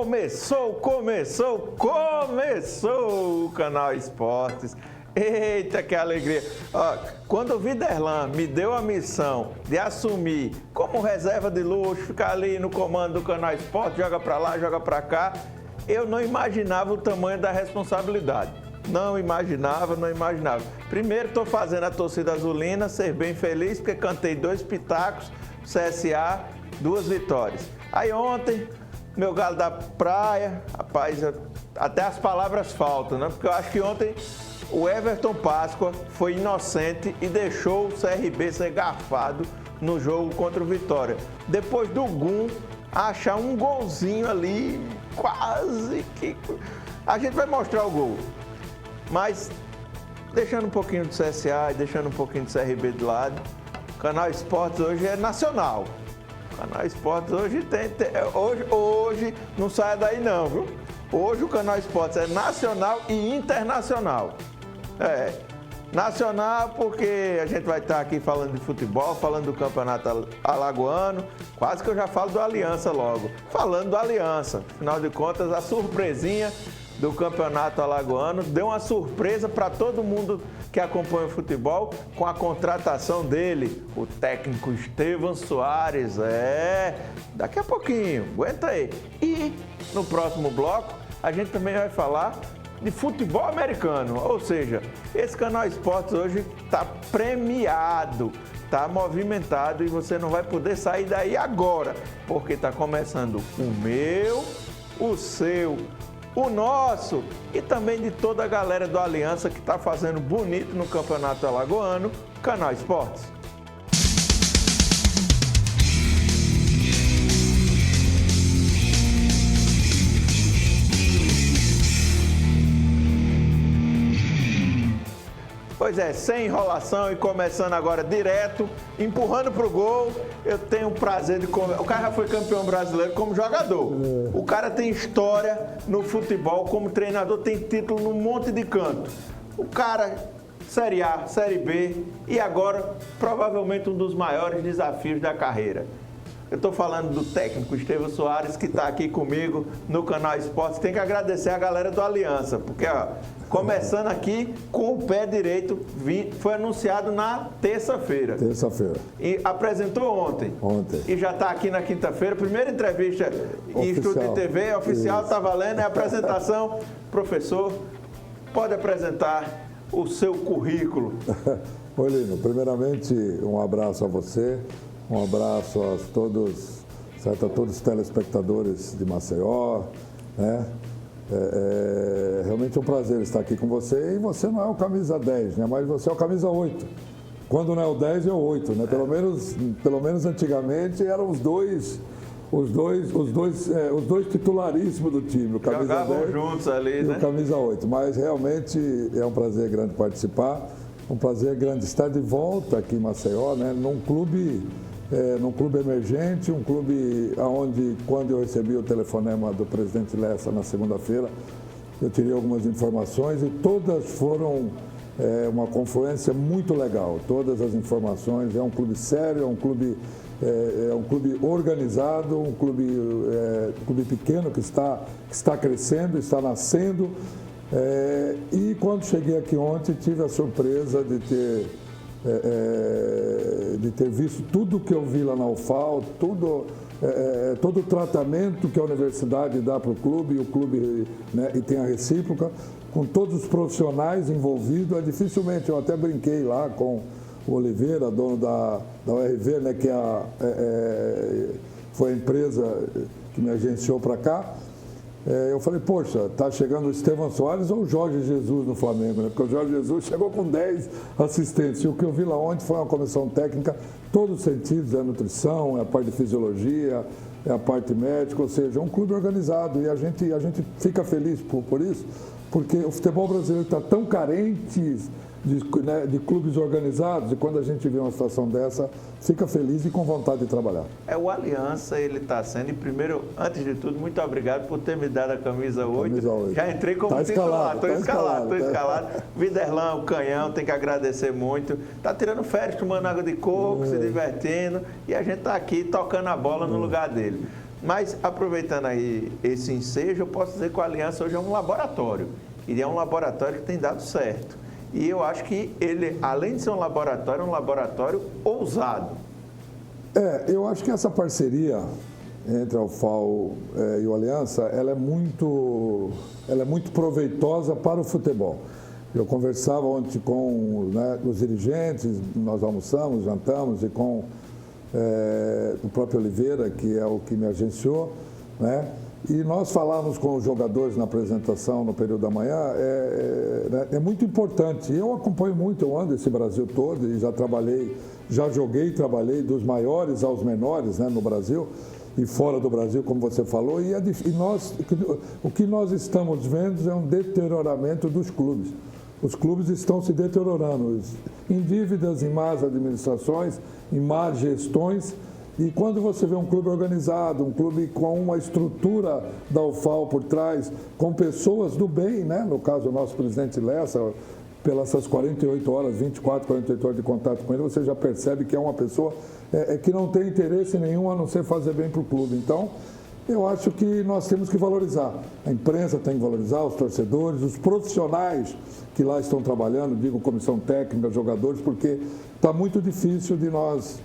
Começou o Canal Esportes. Eita, que alegria! Ó, quando o Viderlan me deu a missão de assumir como reserva de luxo, ficar ali no comando do Canal Esportes, joga pra lá, joga pra cá, eu não imaginava o tamanho da responsabilidade. Não imaginava. Primeiro, estou fazendo a torcida azulina ser bem feliz, porque cantei 2 pitacos, CSA, 2 vitórias. Aí ontem, meu galo da praia, rapaz, até as palavras faltam, né? Porque eu acho que ontem o Everton Páscoa foi inocente e deixou o CRB ser garfado no jogo contra o Vitória. Depois do Gum, achar um golzinho ali, quase que... A gente vai mostrar o gol. Mas, deixando um pouquinho do CSA e deixando um pouquinho do CRB de lado, o Canal Esportes hoje é nacional. O Canal Esportes hoje hoje não sai daí não, viu? Hoje o Canal Esportes é nacional e internacional. Nacional porque a gente vai estar aqui falando de futebol, falando do Campeonato Alagoano, quase que eu já falo do Aliança logo. Falando do Aliança, afinal de contas, a surpresinha do Campeonato Alagoano deu uma surpresa para todo mundo que acompanha o futebol com a contratação dele, o técnico Estevan Soares. Daqui a pouquinho, aguenta aí. E no próximo bloco a gente também vai falar de futebol americano, ou seja, esse Canal Esportes hoje está premiado, está movimentado e você não vai poder sair daí agora, porque está começando o meu, o seu, o nosso e também de toda a galera do Aliança que está fazendo bonito no Campeonato Alagoano, Canal Esportes. Pois é, sem enrolação e começando agora direto, empurrando para o gol, eu tenho o prazer de... O cara já foi campeão brasileiro como jogador. O cara tem história no futebol como treinador, tem título num monte de canto. O cara, Série A, Série B e agora, provavelmente um dos maiores desafios da carreira. Eu estou falando do técnico Estevan Soares, que está aqui comigo no Canal Esportes. Tem que agradecer a galera do Aliança, porque, ó, começando aqui com o pé direito, foi anunciado na terça-feira. E apresentou ontem. E já está aqui na quinta-feira. Primeira entrevista em estúdio de TV, oficial, está valendo. É a apresentação. Professor, pode apresentar o seu currículo. Oi, Lino. Primeiramente, um abraço a você. Um abraço a todos os telespectadores de Maceió, né? Realmente é um prazer estar aqui com você. E você não é o camisa 10, né? Mas você é o camisa 8. Quando não é o 10, é o 8, né? Pelo menos antigamente eram os dois titularíssimos do time. O camisa Jogavam 10 juntos ali, né? E o camisa 8. Mas realmente é um prazer grande participar. Um prazer grande estar de volta aqui em Maceió, né? Num clube emergente, um clube onde, quando eu recebi o telefonema do presidente Lessa na segunda-feira, eu tirei algumas informações e todas foram uma confluência muito legal. Todas as informações, é um clube sério, é um clube organizado, um clube pequeno que está crescendo, está nascendo. E quando cheguei aqui ontem, tive a surpresa de ter visto tudo que eu vi lá na UFAL, todo o tratamento que a universidade dá para o clube, e o clube, né, e tem a recíproca, com todos os profissionais envolvidos. Dificilmente, eu até brinquei lá com o Oliveira, dono da URV, né, que foi a empresa que me agenciou para cá. Eu falei, poxa, está chegando o Estevan Soares ou o Jorge Jesus no Flamengo, né? Porque o Jorge Jesus chegou com 10 assistentes. E o que eu vi lá ontem foi uma comissão técnica, todos os sentidos, é a nutrição, é a parte de fisiologia, é a parte médica, ou seja, é um clube organizado. E a gente fica feliz por isso, porque o futebol brasileiro está tão carente de clubes organizados, e quando a gente vê uma situação dessa, fica feliz e com vontade de trabalhar. O Aliança, ele está sendo, e primeiro, antes de tudo, muito obrigado por ter me dado a camisa 8. Já entrei como titular, estou escalado. Viderlan, o canhão, tem que agradecer muito. Está tirando férias, tomando água de coco, se divertindo, e a gente está aqui tocando a bola no lugar dele. Mas, aproveitando aí esse ensejo, eu posso dizer que a Aliança hoje é um laboratório. E é um laboratório que tem dado certo. E eu acho que ele, além de ser um laboratório ousado. Eu acho que essa parceria entre a UFAL e o Aliança, ela é muito proveitosa para o futebol. Eu conversava ontem com os dirigentes, nós almoçamos, jantamos, e com o próprio Oliveira, que é o que me agenciou, né? E nós falamos com os jogadores na apresentação no período da manhã, é muito importante. Eu acompanho muito, eu ando esse Brasil todo e já joguei e trabalhei dos maiores aos menores, né, no Brasil e fora do Brasil, como você falou, o que nós estamos vendo é um deterioramento dos clubes. Os clubes estão se deteriorando, em dívidas, em más administrações, em más gestões. E quando você vê um clube organizado, um clube com uma estrutura da UFAL por trás, com pessoas do bem, né? No caso, o nosso presidente Lessa, pelas essas 48 horas, 24, 48 horas de contato com ele, você já percebe que é uma pessoa que não tem interesse nenhum a não ser fazer bem para o clube. Então, eu acho que nós temos que valorizar. A imprensa tem que valorizar, os torcedores, os profissionais que lá estão trabalhando, digo comissão técnica, jogadores, porque está muito difícil de nós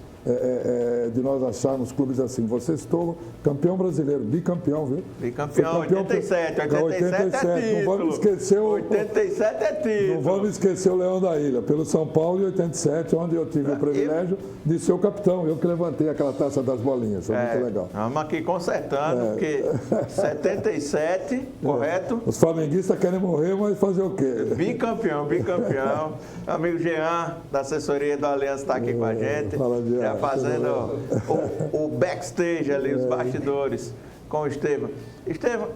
acharmos clubes assim. Você estou campeão brasileiro, bicampeão, viu? Bicampeão, 87 é título. Não vamos esquecer 87 é título. Não vamos esquecer o Leão da Ilha, pelo São Paulo, em 87, onde eu tive o privilégio de ser o capitão. Eu que levantei aquela taça das bolinhas, foi muito legal. Estamos aqui consertando, porque 77, correto? Os flamenguistas querem morrer, mas fazer o quê? Bicampeão. Amigo Jean, da assessoria da Aliança, está aqui com a gente. Fala, Jean. Fazendo o backstage ali, os bastidores com o Estevam. Estevam,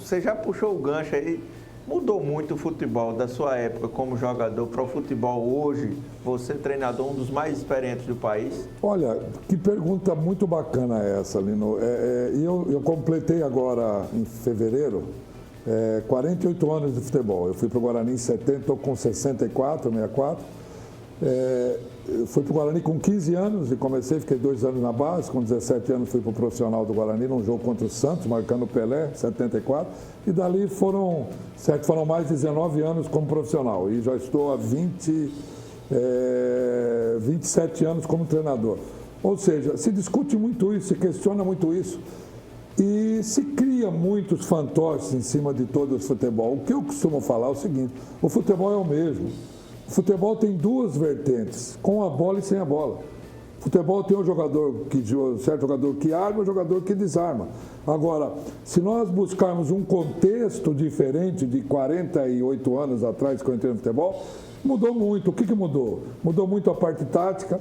você já puxou o gancho aí, mudou muito o futebol da sua época como jogador para o futebol hoje, você treinador, um dos mais experientes do país? Olha, que pergunta muito bacana essa, Lino. Eu completei agora em fevereiro 48 anos de futebol. Eu fui para o Guarani em 70, estou com 64, 64. Eu fui para o Guarani com 15 anos e comecei, fiquei 2 anos na base, com 17 anos fui para o profissional do Guarani num jogo contra o Santos, marcando o Pelé, 74, e dali foram mais de 19 anos como profissional e já estou há 27 anos como treinador. Ou seja, se discute muito isso, se questiona muito isso e se cria muitos fantoches em cima de todo o futebol. O que eu costumo falar é o seguinte, o futebol é o mesmo. O futebol tem duas vertentes, com a bola e sem a bola. O futebol tem um certo jogador que arma e um jogador que desarma. Agora, se nós buscarmos um contexto diferente de 48 anos atrás, que eu entrei no futebol, mudou muito. O que mudou? Mudou muito a parte tática.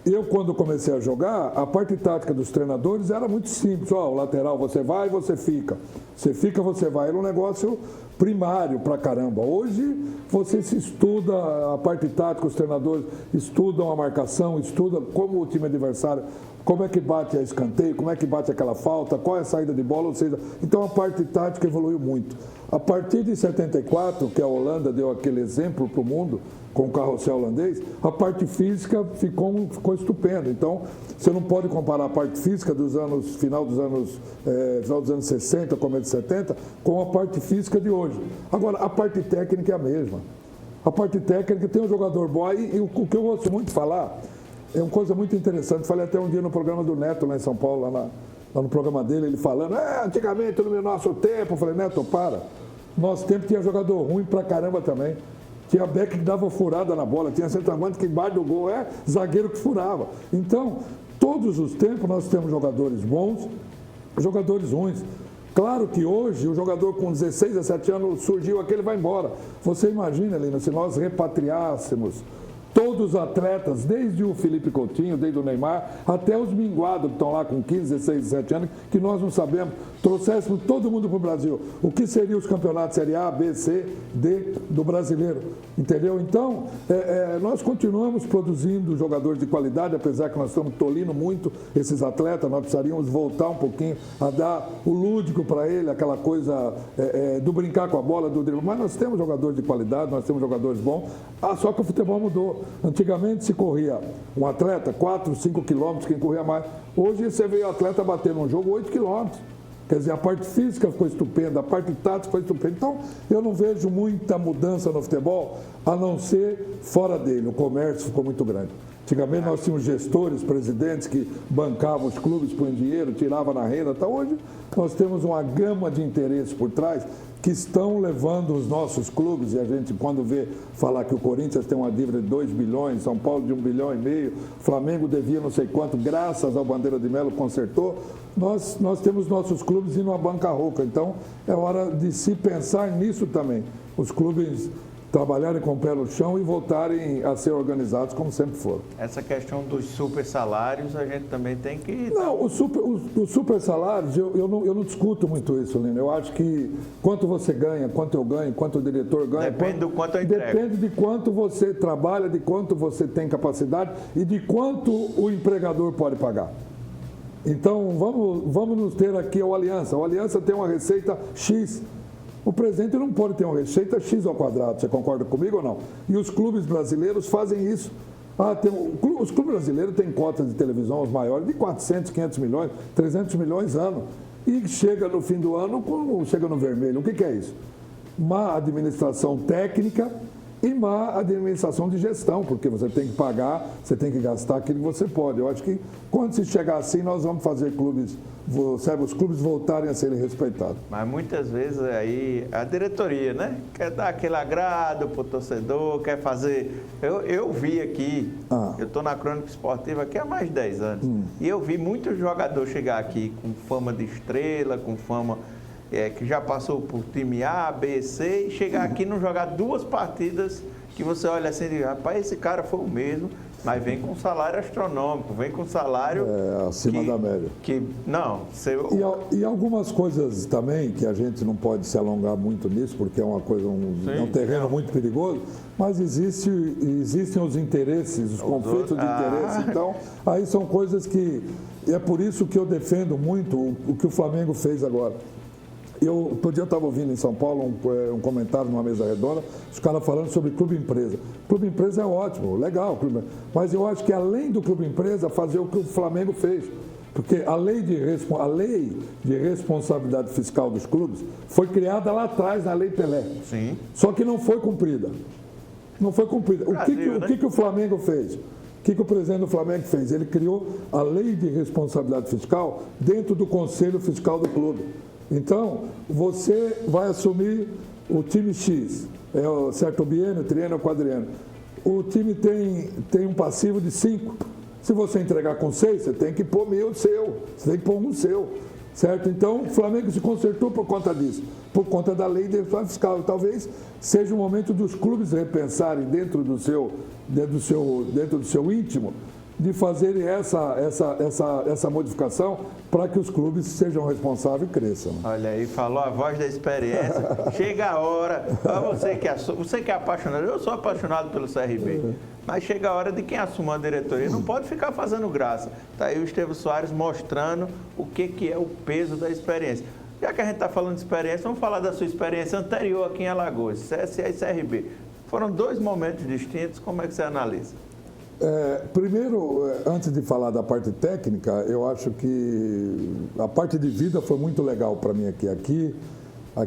Eu, quando comecei a jogar, a parte tática dos treinadores era muito simples. O lateral, você vai, você fica. Você fica, você vai. Era um negócio primário pra caramba. Hoje, você se estuda a parte tática, os treinadores estudam a marcação, estudam como o time adversário, como é que bate a escanteio, como é que bate aquela falta, qual é a saída de bola, ou seja, então a parte tática evoluiu muito. A partir de 74, que a Holanda deu aquele exemplo para o mundo, com o carrossel holandês, a parte física ficou estupenda. Então, você não pode comparar a parte física final dos anos 60, começo de 70, com a parte física de hoje. Agora, a parte técnica é a mesma. A parte técnica tem um jogador bom. E o que eu gosto muito de falar é uma coisa muito interessante. Falei até um dia no programa do Neto, lá em São Paulo, lá no programa dele, ele falando, antigamente, no nosso tempo, eu falei, Neto, para. Nosso tempo tinha jogador ruim pra caramba também. Tinha Beck que dava furada na bola, tinha centroavante que embaixo do gol zagueiro que furava. Então, todos os tempos nós temos jogadores bons, jogadores ruins. Claro que hoje o jogador com 16, 17 anos surgiu aqui, ele vai embora. Você imagina, Lina, se nós repatriássemos todos os atletas, desde o Felipe Coutinho, desde o Neymar, até os minguados que estão lá com 15, 16, 17 anos, que nós não sabemos, trouxéssemos todo mundo para o Brasil. O que seriam os campeonatos Série A, B, C, D do brasileiro? Entendeu? Então, nós continuamos produzindo jogadores de qualidade, apesar que nós estamos tolindo muito esses atletas, nós precisaríamos voltar um pouquinho a dar o lúdico para ele, aquela coisa do brincar com a bola, do drible. Mas nós temos jogadores de qualidade, nós temos jogadores bons, só que o futebol mudou. Antigamente se corria um atleta 4, 5 quilômetros, quem corria mais. Hoje você vê o atleta bater num jogo 8 quilômetros. Quer dizer, a parte física ficou estupenda, a parte tática ficou estupenda. Então, eu não vejo muita mudança no futebol, a não ser fora dele. O comércio ficou muito grande. Antigamente nós tínhamos gestores, presidentes que bancavam os clubes, põem dinheiro, tiravam na renda. Então, hoje nós temos uma gama de interesses por trás que estão levando os nossos clubes, e a gente quando vê falar que o Corinthians tem uma dívida de 2 bilhões, São Paulo de 1,5 bilhão, Flamengo devia não sei quanto, graças ao Bandeira de Melo consertou, nós temos nossos clubes indo à bancarrota. Então é hora de se pensar nisso também. Os clubes trabalharem com o pé no chão e voltarem a ser organizados como sempre foram. Essa questão dos super salários, a gente também tem que... Não, os super salários, eu não discuto muito isso, Lino. Eu acho que quanto você ganha, quanto eu ganho, quanto o diretor ganha... Depende do quanto eu entrego. Depende de quanto você trabalha, de quanto você tem capacidade e de quanto o empregador pode pagar. Então, vamos nos ter aqui o Aliança. O Aliança tem uma receita X. O presidente não pode ter uma receita X ao quadrado, você concorda comigo ou não? E os clubes brasileiros fazem isso. Os clubes brasileiros têm cotas de televisão, os maiores, de 400, 500 milhões, 300 milhões ano. E chega no fim do ano, chega no vermelho. O que é isso? Má administração técnica e má administração de gestão, porque você tem que pagar, você tem que gastar aquilo que você pode. Eu acho que quando se chegar assim, nós vamos fazer os clubes voltarem a serem respeitados. Mas muitas vezes aí a diretoria, né? Quer dar aquele agrado para o torcedor, quer fazer... Eu vi aqui, eu estou na Crônica Esportiva aqui há mais de 10 anos, e eu vi muitos jogadores chegar aqui com fama de estrela, com fama... que já passou por time A, B, C, e chegar aqui e não jogar 2 partidas que você olha assim e diz, rapaz, esse cara foi o mesmo, mas vem com salário astronômico, vem com salário... acima da média. E algumas coisas também, que a gente não pode se alongar muito nisso, porque é uma coisa, é um terreno muito perigoso, mas existem os interesses, os conflitos de interesse. Então, aí são coisas que... É por isso que eu defendo muito o que o Flamengo fez agora. Outro dia eu estava ouvindo em São Paulo um comentário numa mesa redonda, os caras falando sobre clube empresa. Clube empresa é ótimo, legal, mas eu acho que além do clube empresa, fazer o que o Flamengo fez. Porque a lei de responsabilidade fiscal dos clubes foi criada lá atrás, na Lei Pelé. Sim. Só que não foi cumprida. Não foi cumprida. Brasil, o que o Flamengo fez? O que o presidente do Flamengo fez? Ele criou a lei de responsabilidade fiscal dentro do Conselho Fiscal do clube. Então, você vai assumir o time X, é o certo biênio, triênio ou quadriênio. O time tem um passivo de 5. Se você entregar com 6, você tem que pôr meio seu, você tem que pôr um seu, certo? Então, o Flamengo se consertou por conta disso, por conta da lei de responsabilidade fiscal. E talvez seja o momento dos clubes repensarem dentro do seu íntimo, de fazerem essa modificação para que os clubes sejam responsáveis e cresçam. Olha aí, falou a voz da experiência. Chega a hora, você que é apaixonado, eu sou apaixonado pelo CRB, mas chega a hora de quem assuma a diretoria, não pode ficar fazendo graça. Está aí o Estevão Soares mostrando o que é o peso da experiência. Já que a gente está falando de experiência, vamos falar da sua experiência anterior aqui em Alagoas, CSA e CRB. Foram 2 momentos distintos, como é que você analisa? Primeiro, antes de falar da parte técnica, eu acho que a parte de vida foi muito legal para mim aqui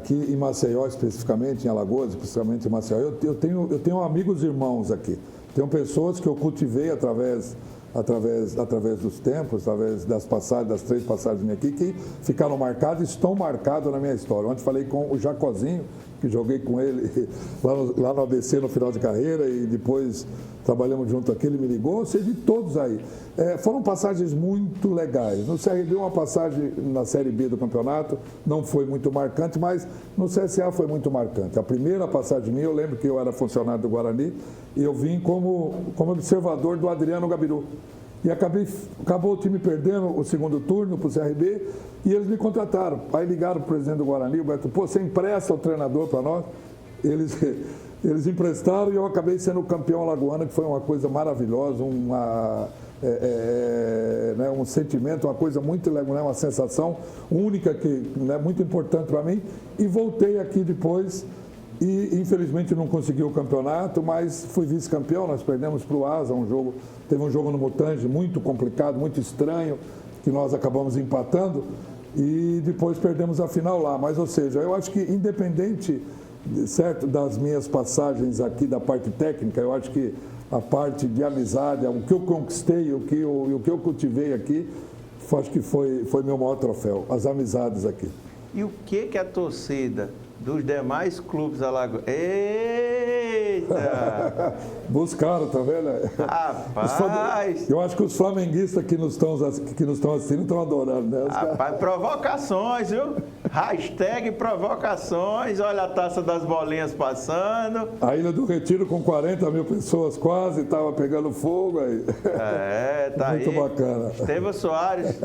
em Maceió, especificamente, em Alagoas, especificamente em Maceió. Eu tenho amigos e irmãos aqui. Tenho pessoas que eu cultivei através dos tempos, através das 3 passagens minhas aqui, que ficaram marcadas e estão marcadas na minha história. Ontem falei com o Jacozinho, que joguei com ele lá no ABC no final de carreira e depois trabalhamos junto aqui, ele me ligou, ou seja, de todos aí. Foram passagens muito legais. No CRB, uma passagem na Série B do campeonato não foi muito marcante, mas no CSA foi muito marcante. A primeira passagem minha, eu lembro que eu era funcionário do Guarani e eu vim como observador do Adriano Gabiru. E acabou o time perdendo o segundo turno para o CRB e eles me contrataram. Aí ligaram para o presidente do Guarani, o Beto, você empresta o treinador para nós? Eles emprestaram e eu acabei sendo o campeão alagoano, que foi uma coisa maravilhosa, um sentimento, uma coisa muito legal, uma sensação única, muito importante para mim. E voltei aqui depois E infelizmente não conseguiu o campeonato, mas fui vice-campeão, nós perdemos para o Asa, teve um jogo no Mutange muito complicado, muito estranho, que nós acabamos empatando e depois perdemos a final lá. Mas, ou seja, eu acho que independente, certo, das minhas passagens aqui da parte técnica, eu acho que a parte de amizade, o que eu conquistei, o que eu cultivei aqui, acho que foi meu maior troféu, as amizades aqui. E o que a torcida dos demais clubes alagoanos... Eita! Buscaram, tá vendo? Rapaz! Eu acho que os flamenguistas que nos estão assistindo estão adorando, né? Rapaz, provocações, viu? Hashtag provocações, olha a taça das bolinhas passando. A Ilha do Retiro com 40 mil pessoas quase, estava pegando fogo aí. Tá muito aí. Bacana. Estevão Soares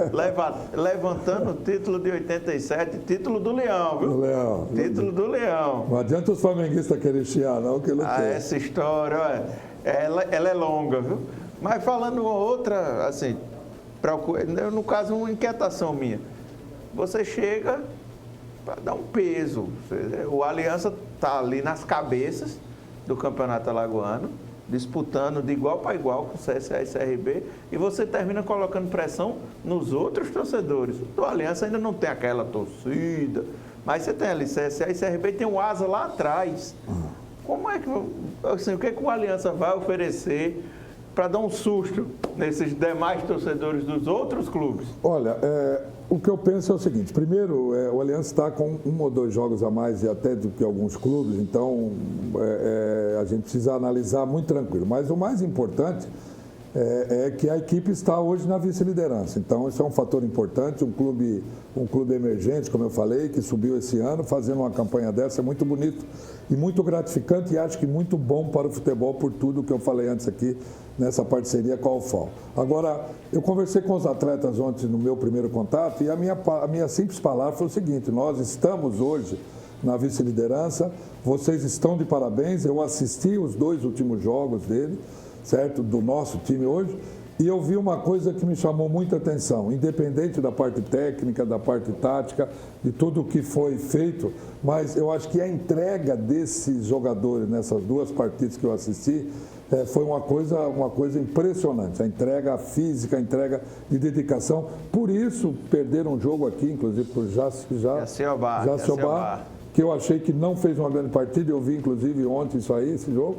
levantando o título de 87, título do Leão, viu? Do Leão. Título do Leão. Não adianta os flamenguistas querem chiar, não, que não quer. Essa história, olha, ela é longa, viu? Mas falando outra, assim, no caso, uma inquietação minha. Você chega para dar um peso. O Aliança está ali nas cabeças do Campeonato Alagoano, disputando de igual para igual com o CSA e CRB, e você termina colocando pressão nos outros torcedores. O Aliança ainda não tem aquela torcida, mas você tem ali CSA e CRB e tem o Asa lá atrás. Como é que, assim, o que o Aliança vai oferecer para dar um susto nesses demais torcedores dos outros clubes? Olha, o que eu penso é o seguinte: primeiro, o Aliança está com 1 ou 2 jogos a mais e até do que alguns clubes, então a gente precisa analisar muito tranquilo. Mas o mais importante é que a equipe está hoje na vice-liderança. Então, isso é um fator importante. Um clube emergente, como eu falei, que subiu esse ano, fazendo uma campanha dessa, é muito bonito e muito gratificante, e acho que muito bom para o futebol por tudo que eu falei antes aqui nessa parceria com a UFAL. Agora, eu conversei com os atletas ontem no meu primeiro contato e a minha simples palavra foi o seguinte: nós estamos hoje na vice-liderança, vocês estão de parabéns, eu assisti os 2 últimos jogos dele, certo? Do nosso time hoje, e eu vi uma coisa que me chamou muita atenção, independente da parte técnica, da parte tática, de tudo o que foi feito, mas eu acho que a entrega desses jogadores nessas 2 partidas que eu assisti foi uma coisa impressionante, a entrega física, a entrega de dedicação. Por isso, perderam um jogo aqui, inclusive por Jaciobá, que eu achei que não fez uma grande partida. Eu vi, inclusive, ontem esse jogo,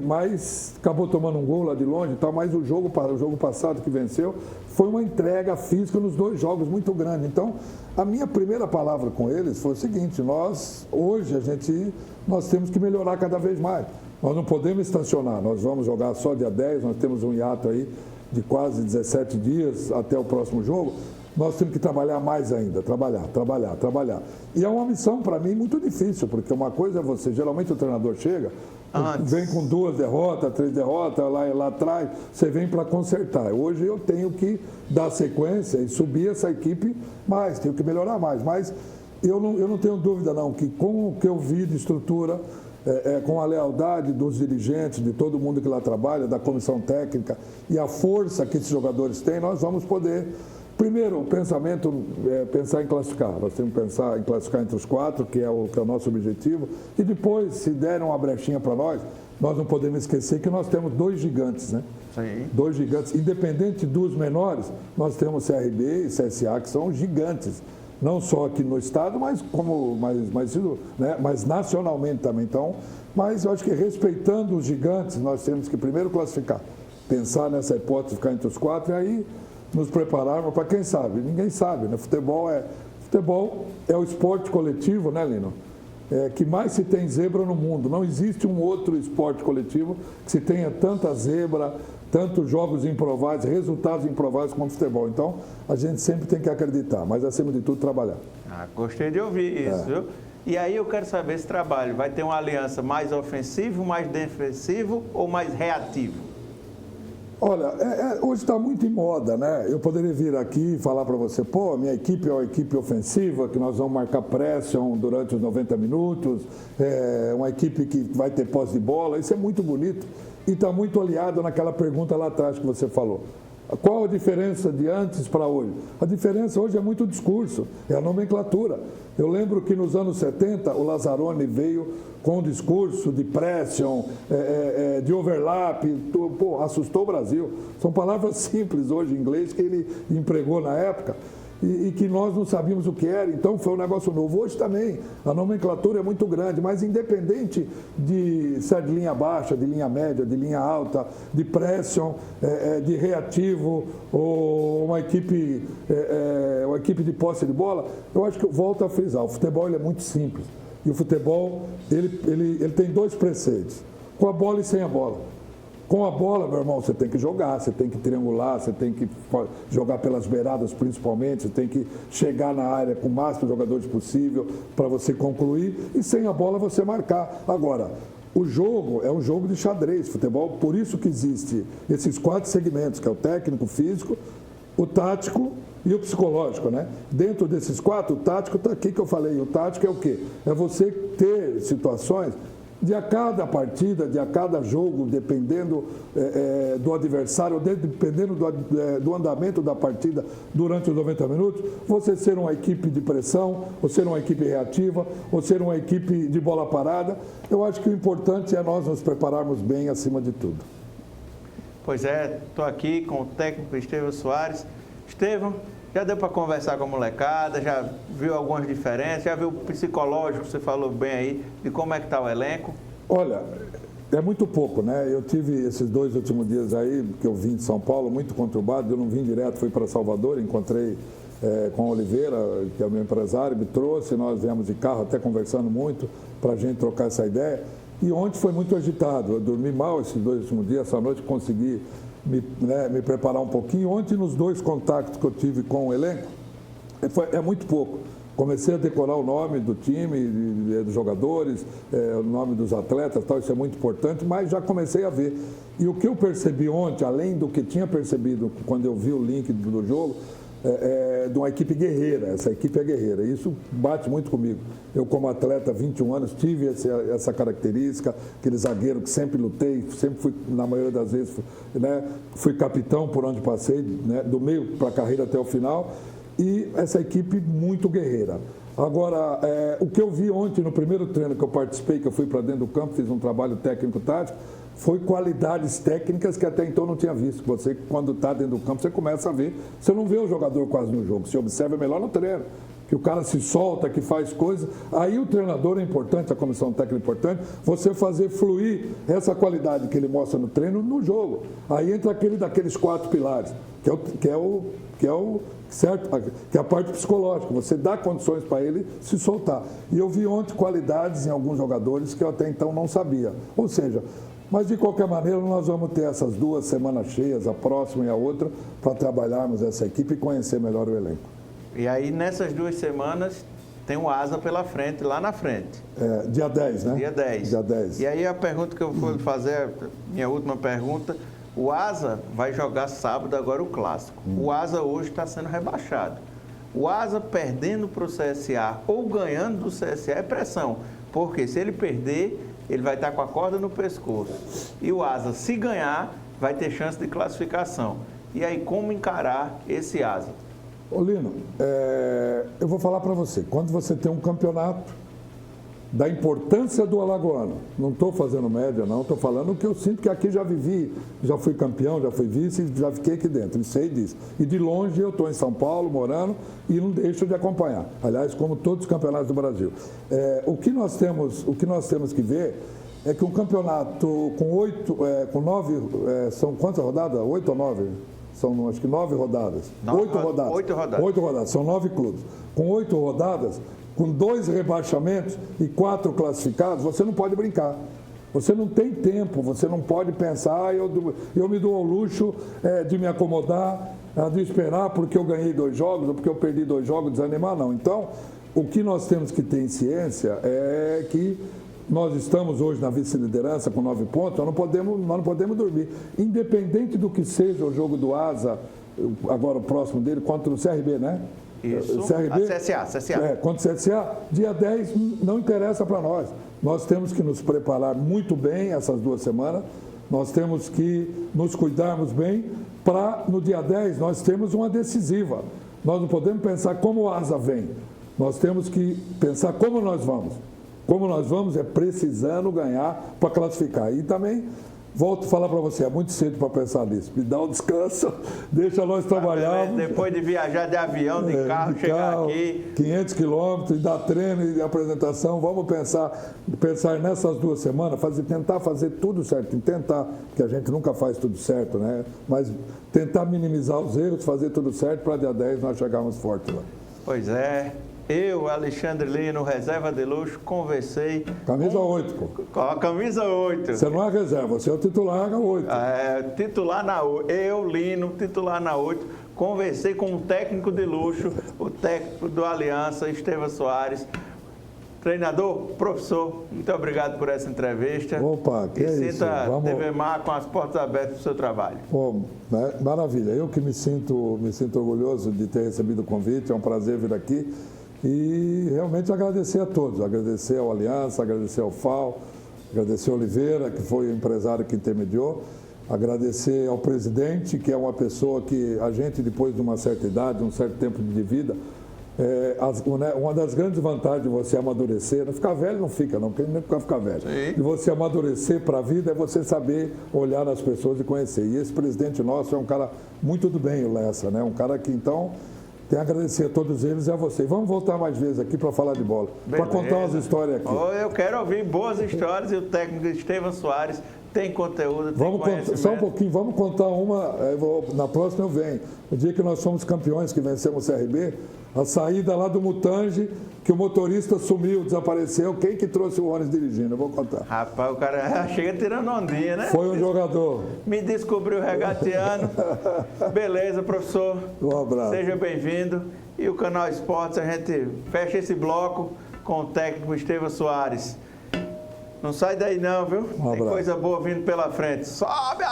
mas acabou tomando um gol lá de longe e tal, mas o jogo passado que venceu foi uma entrega física nos 2 jogos muito grande. Então, a minha primeira palavra com eles foi o seguinte: nós temos que melhorar cada vez mais. Nós não podemos estacionar, nós vamos jogar só dia 10, nós temos um hiato aí de quase 17 dias até o próximo jogo. Nós temos que trabalhar mais ainda, trabalhar. E é uma missão, para mim, muito difícil, porque uma coisa é geralmente o treinador chega, vem com 2 derrotas, 3 derrotas, lá atrás, você vem para consertar. Hoje eu tenho que dar sequência e subir essa equipe mais, tenho que melhorar mais. Mas eu não tenho dúvida, não, que com o que eu vi de estrutura, com a lealdade dos dirigentes, de todo mundo que lá trabalha, da comissão técnica e a força que esses jogadores têm, nós vamos poder... Primeiro, o pensamento é pensar em classificar. Nós temos que pensar em classificar entre os 4, que é o nosso objetivo. E depois, se derem uma brechinha para nós não podemos esquecer que nós temos 2 gigantes, né? Sim. 2 gigantes. Independente dos menores, nós temos CRB e CSA, que são gigantes. Não só aqui no estado, mas nacionalmente também. Então, mas eu acho que respeitando os gigantes, nós temos que primeiro classificar. Pensar nessa hipótese de ficar entre os 4 e aí nos prepararmos para quem sabe. Ninguém sabe, né? Futebol é o esporte coletivo, né, Lino? Que mais se tem zebra no mundo. Não existe um outro esporte coletivo que se tenha tanta zebra, tantos jogos improváveis, resultados improváveis como o futebol. Então, a gente sempre tem que acreditar, mas acima de tudo trabalhar. Gostei de ouvir isso, viu? E aí eu quero saber, esse trabalho vai ter uma aliança mais ofensivo, mais defensivo ou mais reativo? Olha, hoje está muito em moda, né? Eu poderia vir aqui e falar para você, minha equipe é uma equipe ofensiva, que nós vamos marcar pressão durante os 90 minutos, uma equipe que vai ter posse de bola, isso é muito bonito e está muito aliado naquela pergunta lá atrás que você falou. Qual a diferença de antes para hoje? A diferença hoje é muito o discurso, é a nomenclatura. Eu lembro que nos anos 70 o Lazzaroni veio com um discurso de pression, de overlap, assustou o Brasil. São palavras simples hoje em inglês que ele empregou na época e que nós não sabíamos o que era, então foi um negócio novo. Hoje também a nomenclatura é muito grande, mas independente de ser de linha baixa, de linha média, de linha alta, de pression, de reativo ou uma equipe de posse de bola, eu acho que eu volto a frisar, o futebol ele é muito simples. E o futebol, ele tem dois preceitos, com a bola e sem a bola. Com a bola, meu irmão, você tem que jogar, você tem que triangular, você tem que jogar pelas beiradas principalmente, você tem que chegar na área com o máximo de jogadores possível para você concluir e sem a bola você marcar. Agora, o jogo é um jogo de xadrez, futebol, por isso que existe esses 4 segmentos, que é o técnico, o físico, o tático e o psicológico, né? Dentro desses 4, o tático está aqui que eu falei. O tático é o quê? É você ter situações de a cada partida, de a cada jogo, dependendo do adversário, dependendo do andamento da partida durante os 90 minutos, você ser uma equipe de pressão, ou ser uma equipe reativa, ou ser uma equipe de bola parada. Eu acho que o importante é nós nos prepararmos bem acima de tudo. Pois é, estou aqui com o técnico Estevão Soares. Estevão, já deu para conversar com a molecada, já viu algumas diferenças, já viu o psicológico, você falou bem aí, de como é que está o elenco? Olha, é muito pouco, né? Eu tive esses 2 últimos dias aí, que eu vim de São Paulo, muito conturbado, eu não vim direto, fui para Salvador, encontrei com a Oliveira, que é o meu empresário, me trouxe, nós viemos de carro, até conversando muito, para a gente trocar essa ideia. E ontem foi muito agitado, eu dormi mal esses 2 últimos dias, essa noite consegui me preparar um pouquinho. Ontem, nos 2 contactos que eu tive com o elenco, é muito pouco. Comecei a decorar o nome do time, dos jogadores, o nome dos atletas, tal, isso é muito importante, mas já comecei a ver. E o que eu percebi ontem, além do que tinha percebido quando eu vi o link do jogo, de uma equipe guerreira. Essa equipe é guerreira. Isso bate muito comigo. Eu, como atleta, 21 anos, tive essa característica, aquele zagueiro que sempre lutei, sempre fui, na maioria das vezes, né, fui capitão por onde passei, né, do meio para a carreira até o final. E essa equipe muito guerreira. Agora, o que eu vi ontem no primeiro treino que eu participei, que eu fui para dentro do campo, fiz um trabalho técnico-tático, foi qualidades técnicas que até então não tinha visto. Você, quando está dentro do campo, você começa a ver. Você não vê o jogador quase no jogo, você observa melhor no treino. Que o cara se solta, que faz coisas. Aí o treinador é importante, a comissão técnica é importante, você fazer fluir essa qualidade que ele mostra no treino no jogo. Aí entra daqueles 4 pilares, que é a parte psicológica. Você dá condições para ele se soltar. E eu vi ontem qualidades em alguns jogadores que eu até então não sabia. Ou seja, mas de qualquer maneira nós vamos ter essas 2 semanas cheias, a próxima e a outra, para trabalharmos essa equipe e conhecer melhor o elenco. E aí nessas 2 semanas tem um asa pela frente, lá na frente. Dia 10, né? Dia 10. Dia 10. E aí a pergunta que eu vou fazer, minha última pergunta, o Asa vai jogar sábado agora o Clássico. O Asa hoje está sendo rebaixado. O Asa perdendo para o CSA ou ganhando do CSA é pressão, porque se ele perder, ele vai estar com a corda no pescoço. E o Asa, se ganhar, vai ter chance de classificação. E aí, como encarar esse Asa? Ô Lino, eu vou falar para você, quando você tem um campeonato da importância do alagoano, não estou fazendo média não, estou falando o que eu sinto que aqui já vivi, já fui campeão, já fui vice, já fiquei aqui dentro, e sei disso. E de longe eu estou em São Paulo, morando, e não deixo de acompanhar, aliás, como todos os campeonatos do Brasil. O que nós temos que ver é que um campeonato com 9, são quantas rodadas? 8 ou 9? São, acho que 9 rodadas. 8 rodadas. 8 rodadas. São 9 clubes. Com 8 rodadas, com 2 rebaixamentos e 4 classificados, você não pode brincar. Você não tem tempo, você não pode pensar, eu me dou ao luxo de me acomodar, de esperar porque eu ganhei 2 jogos ou porque eu perdi 2 jogos, desanimar, não. Então, o que nós temos que ter em ciência é que nós estamos hoje na vice-liderança com 9 pontos, nós não podemos dormir. Independente do que seja o jogo do Asa, agora o próximo dele, contra o CRB, né? Isso, CRB, CSA. Contra o CSA, dia 10 não interessa para nós. Nós temos que nos preparar muito bem essas 2 semanas, nós temos que nos cuidarmos bem, para no dia 10 nós temos uma decisiva. Nós não podemos pensar como o Asa vem. Nós temos que pensar como nós vamos. Como nós vamos é precisando ganhar para classificar. E também, volto a falar para você, é muito cedo para pensar nisso. Me dá um descanso, deixa nós trabalhar. Depois de viajar de avião, de carro, chegar aqui. 500 quilômetros, dar treino e apresentação, vamos pensar nessas 2 semanas, tentar fazer tudo certo. Tentar, que a gente nunca faz tudo certo, né? Mas tentar minimizar os erros, fazer tudo certo para dia 10 nós chegarmos fortes lá. Pois é. Eu, Alexandre Lino, reserva de luxo, conversei... Camisa 8, pô. Com a camisa 8. Você não é reserva, você é o titular na 8. Titular na 8. Eu, Lino, titular na 8. Conversei com um técnico de luxo, o técnico do Aliança, Estevam Soares. Treinador, professor, muito obrigado por essa entrevista. Opa, que é isso. Sinta TV Mar com as portas abertas para o seu trabalho. Pô, maravilha. Eu que me sinto orgulhoso de ter recebido o convite. É um prazer vir aqui. E realmente agradecer a todos, agradecer ao Aliança, agradecer ao FAO, agradecer ao Oliveira, que foi o empresário que intermediou, agradecer ao presidente, que é uma pessoa que a gente, depois de uma certa idade, um certo tempo de vida, uma das grandes vantagens de você amadurecer, não ficar velho não fica não, porque nem ficar velho, de você amadurecer para a vida é você saber olhar nas pessoas e conhecer. E esse presidente nosso é um cara muito do bem, o Lessa, né? Um cara que então... Tenho a agradecer a todos eles e a você. Vamos voltar mais vezes aqui para falar de bola, para contar umas histórias aqui. Eu quero ouvir boas histórias e o técnico Estevam Soares tem conteúdo, tem conhecimento. Só um pouquinho, vamos contar uma, na próxima eu venho. O dia que nós fomos campeões, que vencemos o CRB, a saída lá do Mutange, que o motorista sumiu, desapareceu, quem que trouxe o ônibus dirigindo? Eu vou contar. Rapaz, o cara chega tirando ondinha, né? Foi um jogador. Me descobriu regateando. Beleza, professor. Um abraço. Seja bem-vindo. E o Canal Esportes, a gente fecha esse bloco com o técnico Estevam Soares. Não sai daí não, viu? Tem coisa boa vindo pela frente. Sobe!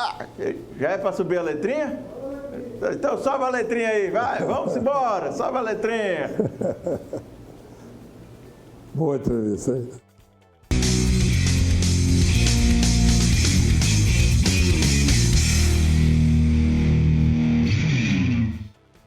Já é para subir a letrinha? Então sobe a letrinha aí, vai, vamos embora, sobe a letrinha. Boa entrevista, hein?